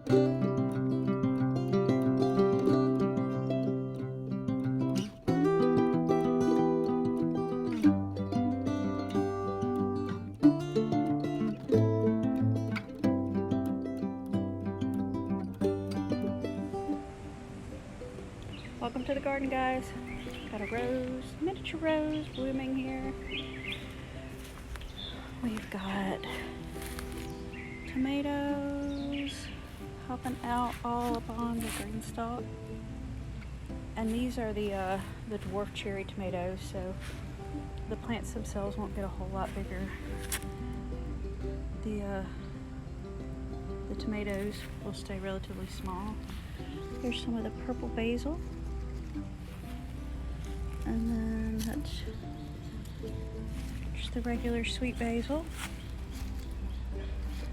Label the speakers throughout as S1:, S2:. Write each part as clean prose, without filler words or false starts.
S1: Welcome to the garden, guys. Got a rose, miniature rose blooming here. We've got tomatoes hopping out all up on the green stalk. And these are the dwarf cherry tomatoes, so the plants themselves won't get a whole lot bigger. The tomatoes will stay relatively small. Here's some of the purple basil. And then that's just the regular sweet basil.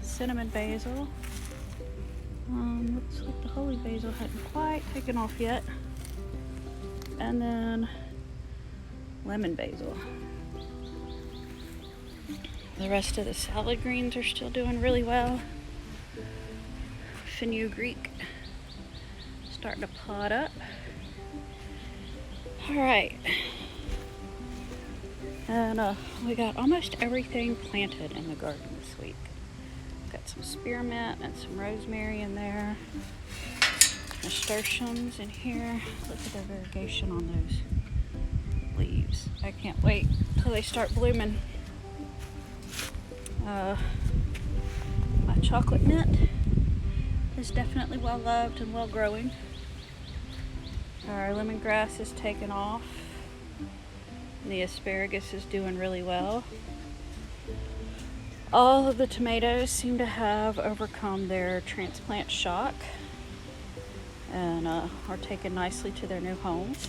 S1: Cinnamon basil. Looks like the holy basil hadn't quite taken off yet. And then lemon basil. The rest of the salad greens are still doing really well. Fenugreek starting to pot up. Alright, and we got almost everything planted in the garden this week. Got some spearmint and some rosemary in there. Nasturtiums in here. Look at the variegation on those leaves. I can't wait till they start blooming. My chocolate mint is definitely well loved and well growing. Our lemongrass is taken off. And the asparagus is doing really well. All of the tomatoes seem to have overcome their transplant shock and are taken nicely to their new homes.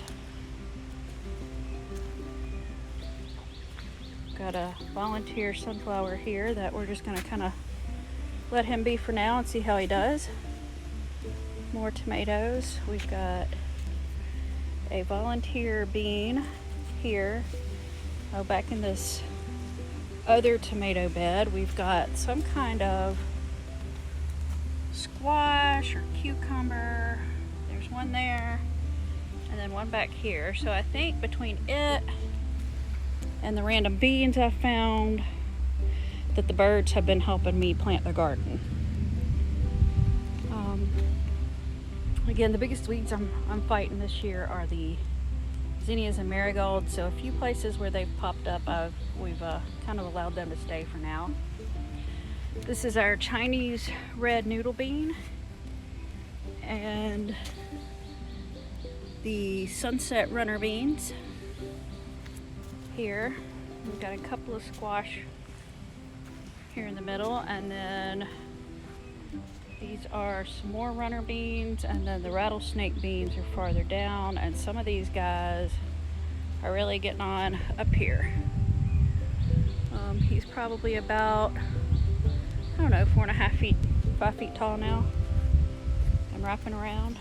S1: Got a volunteer sunflower here that we're just going to kind of let him be for now and see how he does. More tomatoes. We've got a volunteer bean here. Oh, back in this other tomato bed, we've got some kind of squash or cucumber. There's one there, and then one back here. So I think between it and the random beans I found, that the birds have been helping me plant the garden. Again, the biggest weeds I'm fighting this year are the zinnias and marigolds. So a few places where they've popped up, we've kind of allowed them to stay for now. This is our Chinese red noodle bean and the sunset runner beans. Here we've got a couple of squash here in the middle, and then these are some more runner beans, and then the rattlesnake beans are farther down, and some of these guys are really getting on up here. He's probably about, I don't know, 4.5 feet, 5 feet tall now. I'm wrapping around.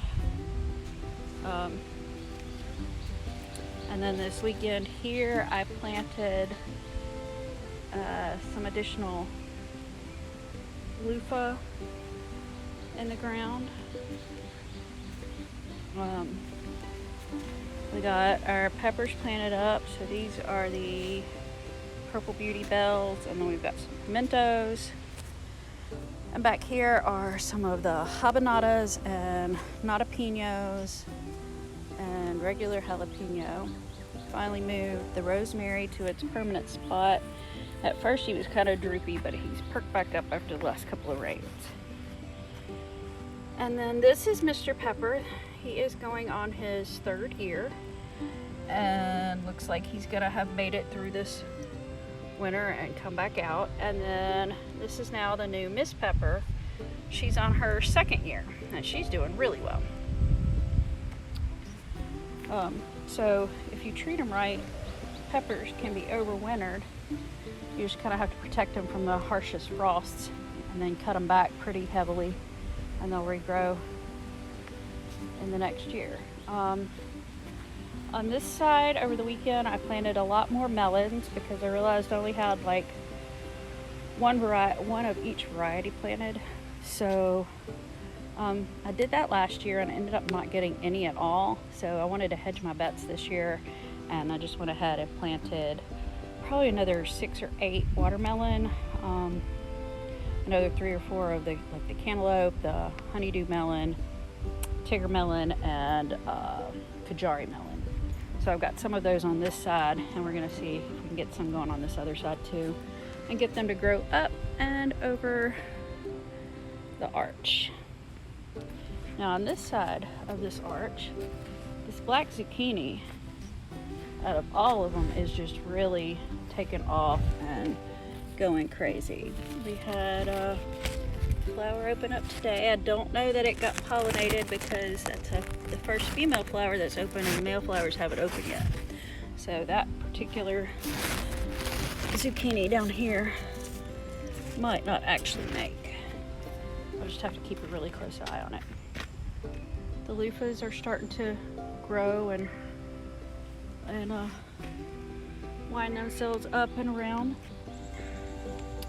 S1: And then this weekend here I planted some additional loofah in the ground. We got our peppers planted up, so these are the purple beauty bells, and then we've got some pimentos, and back here are some of the habanadas and natapinos and regular jalapeno. Finally moved the rosemary to its permanent spot. At first he was kind of droopy, but he's perked back up after the last couple of rains. And then this is Mr. Pepper. He is going on his 3rd year, and looks like he's gonna have made it through this winter and come back out. And then this is now the new Miss Pepper. She's on her 2nd year, and she's doing really well. So if you treat them right, peppers can be overwintered. You just kind of have to protect them from the harshest frosts, and then cut them back pretty heavily, and they'll regrow in the next year. On this side over the weekend I planted a lot more melons because I realized I only had like one of each variety planted. So I did that last year and ended up not getting any at all, so I wanted to hedge my bets this year, and I just went ahead and planted probably another 6 or 8 watermelon, another 3 or 4 of the cantaloupe, the honeydew melon, tiger melon, and kajari melon. So I've got some of those on this side, and we're going to see if we can get some going on this other side too, and get them to grow up and over the arch. Now on this side of this arch, this black zucchini, out of all of them, is just really taken off and going crazy. We had a flower open up today. I don't know that it got pollinated because that's the first female flower that's open, and the male flowers haven't opened yet. So that particular zucchini down here might not actually make. I'll just have to keep a really close eye on it. The loofahs are starting to grow and wind themselves up and around.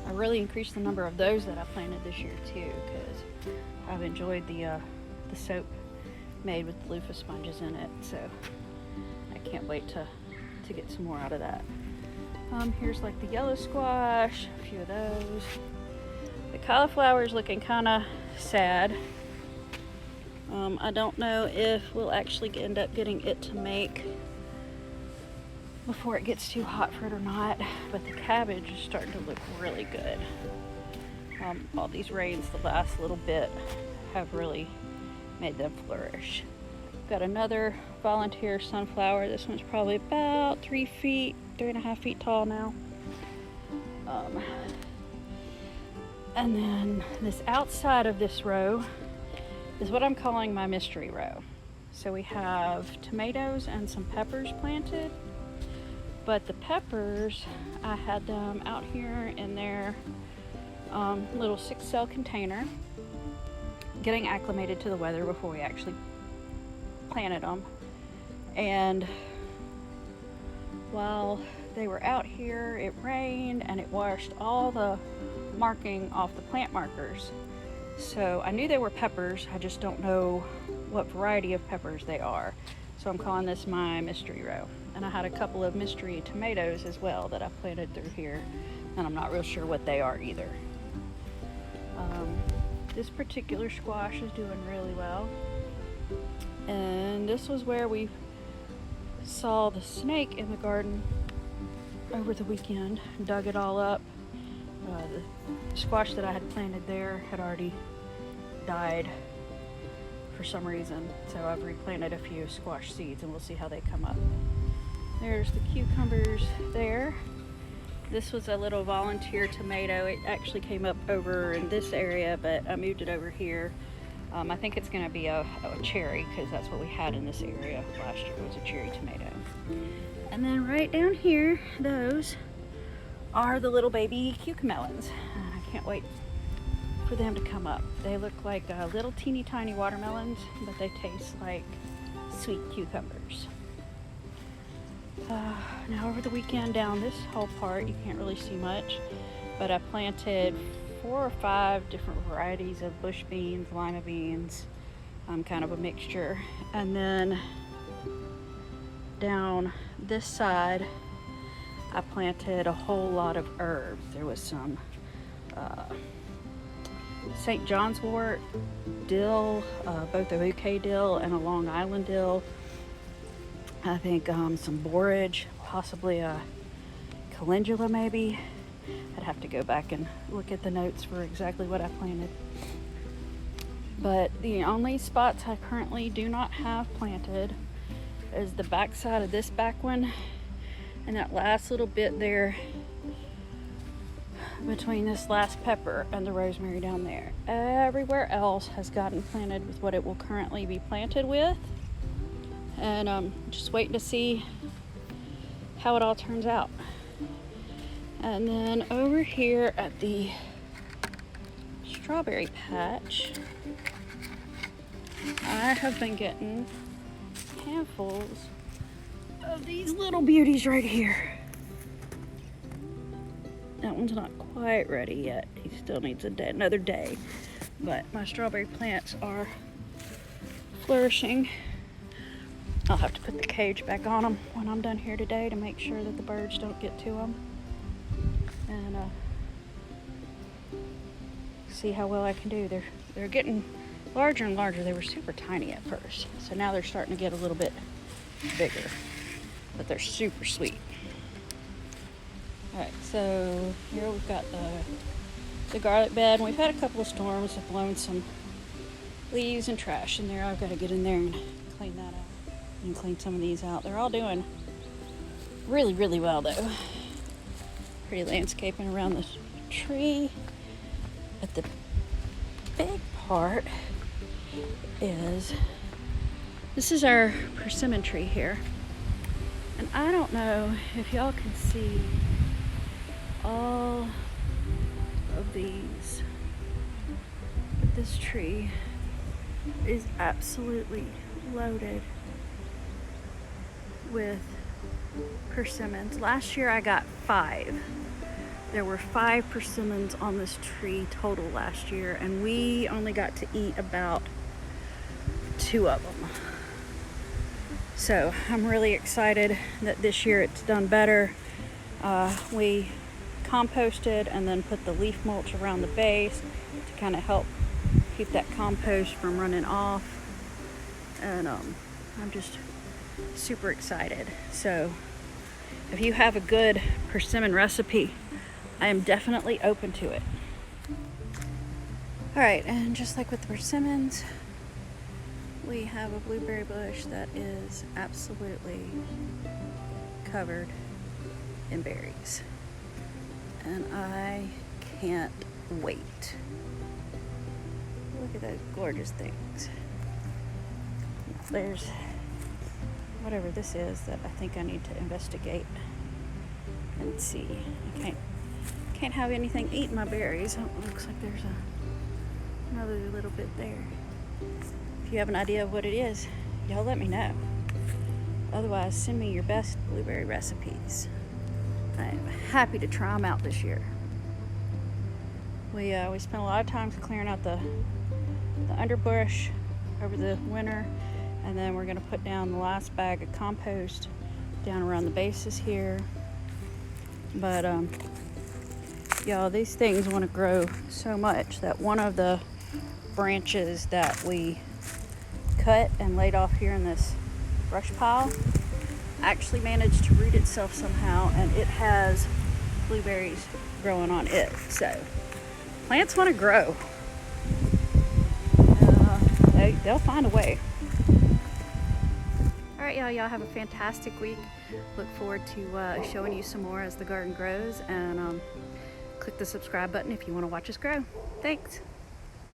S1: I really increased the number of those that I planted this year too, because I've enjoyed the soap made with the loofah sponges in it. So I can't wait to get some more out of that. Here's like the yellow squash, a few of those. The cauliflower is looking kind of sad. I don't know if we'll actually end up getting it to make before it gets too hot for it or not, but the cabbage is starting to look really good. All these rains the last little bit have really made them flourish. Got another volunteer sunflower. This one's probably about 3.5 feet tall now. And then this outside of this row is what I'm calling my mystery row. So we have tomatoes and some peppers planted, but the peppers, I had them out here in their little 6-cell container, getting acclimated to the weather before we actually planted them. And while they were out here, it rained and it washed all the marking off the plant markers. So I knew they were peppers, I just don't know what variety of peppers they are. So I'm calling this my mystery row. And I had a couple of mystery tomatoes as well that I planted through here, and I'm not real sure what they are either. This particular squash is doing really well. And this was where we saw the snake in the garden over the weekend, dug it all up. The squash that I had planted there had already died for some reason, so I've replanted a few squash seeds and we'll see how they come up. There's the cucumbers there. This was a little volunteer tomato. It actually came up over in this area, but I moved it over here. I think it's going to be a cherry, because that's what we had in this area last year, was a cherry tomato. And then right down here, those are the little baby cucamelons. I can't wait for them to come up. They look like little teeny tiny watermelons, but they taste like sweet cucumbers. Now over the weekend down this whole part, you can't really see much, but I planted 4 or 5 different varieties of bush beans, lima beans, kind of a mixture. And then down this side, I planted a whole lot of herbs. There was some St. John's wort, dill, both a bouquet dill and a Long Island dill. I think some borage, possibly a calendula maybe. I'd have to go back and look at the notes for exactly what I planted. But the only spots I currently do not have planted is the back side of this back one and that last little bit there between this last pepper and the rosemary down there. Everywhere else has gotten planted with what it will currently be planted with. And I'm just waiting to see how it all turns out. And then over here at the strawberry patch, I have been getting handfuls of these little beauties right here. That one's not quite ready yet. He still needs another day. but my strawberry plants are flourishing. I'll have to put the cage back on them when I'm done here today to make sure that the birds don't get to them, and see how well I can do. They're getting larger and larger. They were super tiny at first, so now they're starting to get a little bit bigger, but they're super sweet. All right, so here we've got the garlic bed. We've had a couple of storms that blown some leaves and trash in there. I've got to get in there and clean that out and clean some of these out. They're all doing really, really well though. Pretty landscaping around this tree. But the big part is, this is our persimmon tree here. And I don't know if y'all can see all of these, but this tree is absolutely loaded with persimmons. Last year I got 5. There were 5 persimmons on this tree total last year, and we only got to eat about 2 of them. So I'm really excited that this year it's done better. We composted and then put the leaf mulch around the base to kind of help keep that compost from running off. And I'm just super excited. So if you have a good persimmon recipe, I am definitely open to it. All right, and just like with the persimmons, we have a blueberry bush that is absolutely covered in berries. And I can't wait. Look at those gorgeous things. There's whatever this is that I think I need to investigate and see. I can't have anything eat my berries. Oh, it looks like there's another little bit there. If you have an idea of what it is, y'all let me know. Otherwise, send me your best blueberry recipes. I'm happy to try them out this year. We spent a lot of time clearing out the underbush over the winter, and then we're gonna put down the last bag of compost down around the bases here. But y'all, these things want to grow so much that one of the branches that we cut and laid off here in this brush pile actually managed to root itself somehow, and it has blueberries growing on it. So plants want to grow. They'll find a way. All right, y'all have a fantastic week. Look forward to showing you some more as the garden grows, and click the subscribe button if you want to watch us grow. Thanks.